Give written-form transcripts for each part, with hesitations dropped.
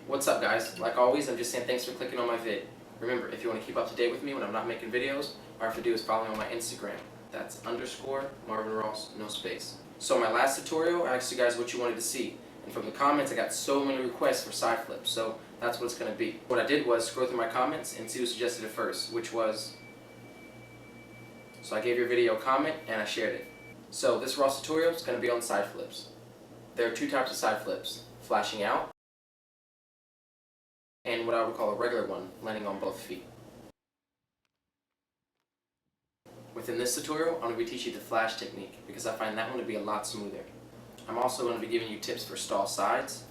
What's up, guys? Like always, I'm just saying thanks for clicking on my vid. Remember, if you want to keep up to date with me when I'm not making videos, all you have to do is follow me on my Instagram. That's _Marvin Ross, no space. So my last tutorial, I asked you guys what you wanted to see. And from the comments, I got so many requests for side flips, so that's what it's going to be. What I did was scroll through my comments and see who suggested it first, which was... So I gave your video a comment and I shared it. So this Ross tutorial is going to be on side flips. There are two types of side flips, flashing out, and what I would call a regular one, landing on both feet. Within this tutorial, I'm going to be teaching you the flash technique because I find that one to be a lot smoother. I'm also going to be giving you tips for stall sides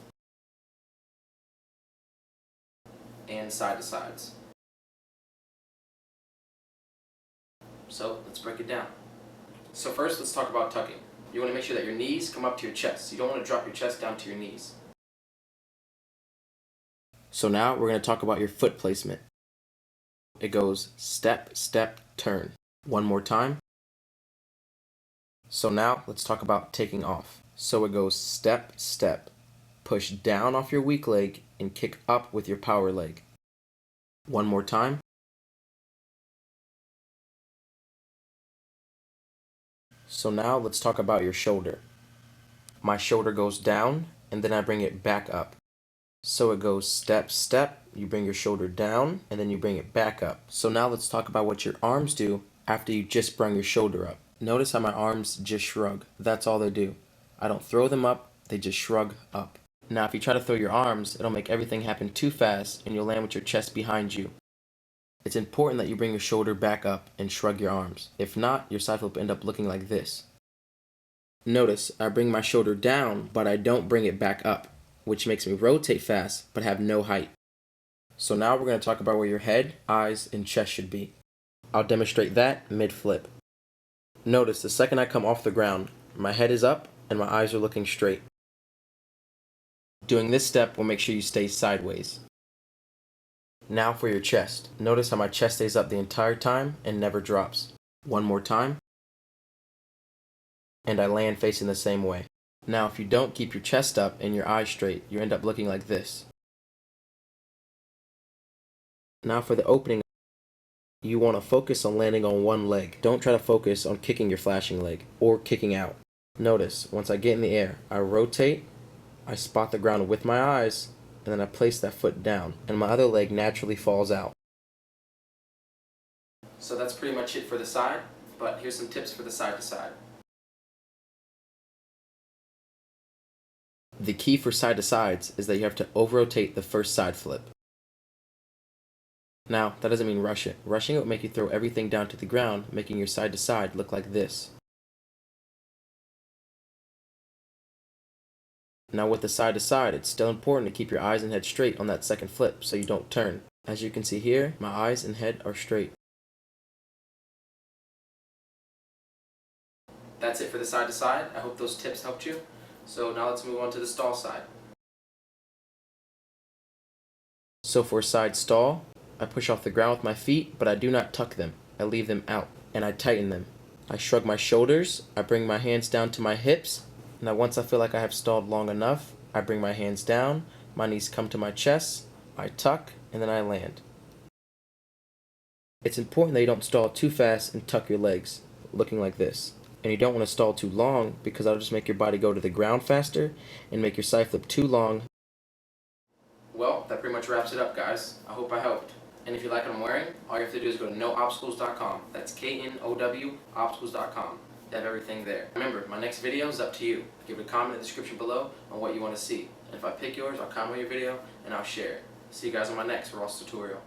and side to sides. So let's break it down. So first, let's talk about tucking. You want to make sure that your knees come up to your chest. You don't want to drop your chest down to your knees. So now we're going to talk about your foot placement. It goes step, step, turn. One more time. So now let's talk about taking off. So it goes step, step. Push down off your weak leg and kick up with your power leg. One more time. So now let's talk about your shoulder. My shoulder goes down and then I bring it back up. So it goes step, step, you bring your shoulder down, and then you bring it back up. So now let's talk about what your arms do after you just bring your shoulder up. Notice how my arms just shrug. That's all they do. I don't throw them up, they just shrug up. Now if you try to throw your arms, it'll make everything happen too fast and you'll land with your chest behind you. It's important that you bring your shoulder back up and shrug your arms. If not, your side flip will end up looking like this. Notice I bring my shoulder down, but I don't bring it back up, which makes me rotate fast but have no height. So now we're going to talk about where your head, eyes, and chest should be. I'll demonstrate that mid-flip. Notice the second I come off the ground, my head is up and my eyes are looking straight. Doing this step will make sure you stay sideways. Now for your chest. Notice how my chest stays up the entire time and never drops. One more time. And I land facing the same way. Now if you don't keep your chest up and your eyes straight, you end up looking like this. Now for the opening, you want to focus on landing on one leg. Don't try to focus on kicking your flashing leg or kicking out. Notice, once I get in the air, I rotate, I spot the ground with my eyes, and then I place that foot down, and my other leg naturally falls out. So that's pretty much it for the side, but here's some tips for the side to side. The key for side to sides is that you have to over-rotate the first side flip. Now, that doesn't mean rush it. Rushing it will make you throw everything down to the ground, making your side to side look like this. Now with the side to side, it's still important to keep your eyes and head straight on that second flip so you don't turn. As you can see here, my eyes and head are straight. That's it for the side to side. I hope those tips helped you. So now let's move on to the stall side. So for side stall, I push off the ground with my feet, but I do not tuck them. I leave them out, and I tighten them. I shrug my shoulders, I bring my hands down to my hips. Now once I feel like I have stalled long enough, I bring my hands down, my knees come to my chest, I tuck, and then I land. It's important that you don't stall too fast and tuck your legs, looking like this. And you don't want to stall too long because that'll just make your body go to the ground faster and make your side flip too long. Well, that pretty much wraps it up, guys. I hope I helped. And if you like what I'm wearing, all you have to do is go to noobstacles.com. That's KNOW obstacles.com. They have everything there. Remember, my next video is up to you. Give a comment in the description below on what you want to see. And if I pick yours, I'll comment on your video and I'll share it. See you guys on my next Ross tutorial.